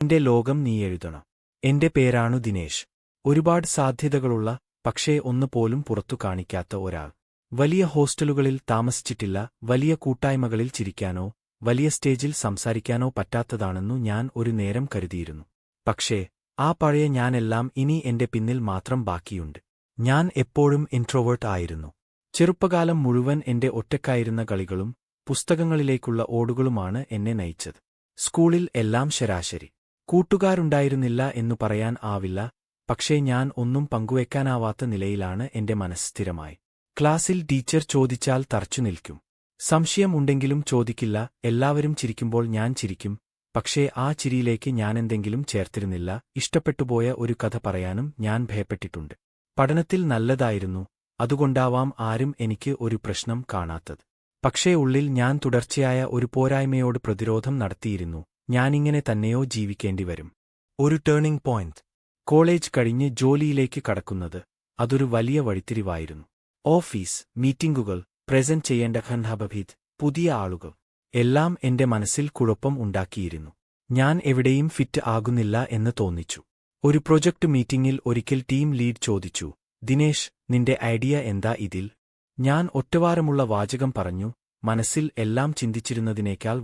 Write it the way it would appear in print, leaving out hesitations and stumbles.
എന്റെ ലോകം നീ എഴുതണം. എന്റെ പേരാണു ദിനേശ്. ഒരുപാട് സാധ്യതകളുള്ള, പക്ഷേ ഒന്നുപോലും പുറത്തു കാണിക്കാത്ത ഒരാൾ. വലിയ ഹോസ്റ്റലുകളിൽ താമസിച്ചിട്ടില്ല, വലിയ കൂട്ടായ്മകളിൽ ചിരിക്കാനോ വലിയ സ്റ്റേജിൽ സംസാരിക്കാനോ പറ്റാത്തതാണെന്നു ഞാൻ ഒരു നേരം കരുതിയിരുന്നു. പക്ഷേ ആ പഴയ ഞാനെല്ലാം ഇനി എന്റെ പിന്നിൽ മാത്രം ബാക്കിയുണ്ട്. ഞാൻ എപ്പോഴും ഇൻട്രോവേർട്ട് ആയിരുന്നു. ചെറുപ്പകാലം മുഴുവൻ എന്റെ ഒറ്റക്കായിരുന്ന കളികളും പുസ്തകങ്ങളിലേക്കുള്ള ഓടുകളുമാണ് എന്നെ നയിച്ചത്. സ്കൂളിൽ എല്ലാം ശരാശരി. കൂട്ടുകാരുണ്ടായിരുന്നില്ല എന്നു പറയാൻ ആവില്ല, പക്ഷേ ഞാൻ ഒന്നും പങ്കുവെക്കാനാവാത്ത നിലയിലാണ് എന്റെ മനസ്സ് സ്ഥിരമായി. ക്ലാസ്സിൽ ടീച്ചർ ചോദിച്ചാൽ തറച്ചു നിൽക്കും. സംശയം ഉണ്ടെങ്കിലും ചോദിക്കില്ല. എല്ലാവരും ചിരിക്കുമ്പോൾ ഞാൻ ചിരിക്കും, പക്ഷേ ആ ചിരിയിലേക്ക് ഞാനെന്തെങ്കിലും ചേർത്തിരുന്നില്ല. ഇഷ്ടപ്പെട്ടുപോയ ഒരു കഥ പറയാനും ഞാൻ ഭയപ്പെട്ടിട്ടുണ്ട്. പഠനത്തിൽ നല്ലതായിരുന്നു, അതുകൊണ്ടാവാം ആരും എനിക്ക് ഒരു പ്രശ്നം കാണാത്തത്. പക്ഷേ ഉള്ളിൽ ഞാൻ തുടർച്ചയായ ഒരു പോരായ്മയോട് പ്രതിരോധം നടത്തിയിരുന്നു. ഞാനിങ്ങനെ തന്നെയോ ജീവിക്കേണ്ടി വരും. ഒരു ടേണിംഗ് പോയിന്റ്. കോളേജ് കഴിഞ്ഞ് ജോലിയിലേക്ക് കടക്കുന്നത്. അതൊരു വലിയ വഴിത്തിരിവായിരുന്നു. ഓഫീസ് മീറ്റിംഗുകൾ, പ്രസന്റ് ചെയ്യേണ്ട ഖൻഹബഭീത്, പുതിയ ആളുകൾ എല്ലാം എന്റെ മനസ്സിൽ കുഴപ്പം ഉണ്ടാക്കിയിരുന്നു. ഞാൻ എവിടെയും ഫിറ്റ് ആകുന്നില്ല എന്ന് തോന്നിച്ചു. ഒരു പ്രൊജക്ട് മീറ്റിംഗിൽ ഒരിക്കൽ ടീം ലീഡ് ചോദിച്ചു, ദിനേശ്, നിന്റെ ഐഡിയ എന്താ ഇതിൽ? ഞാൻ ഒറ്റവാരമുള്ള വാചകം പറഞ്ഞു, മനസ്സിൽ എല്ലാം ചിന്തിച്ചിരുന്നതിനേക്കാൾ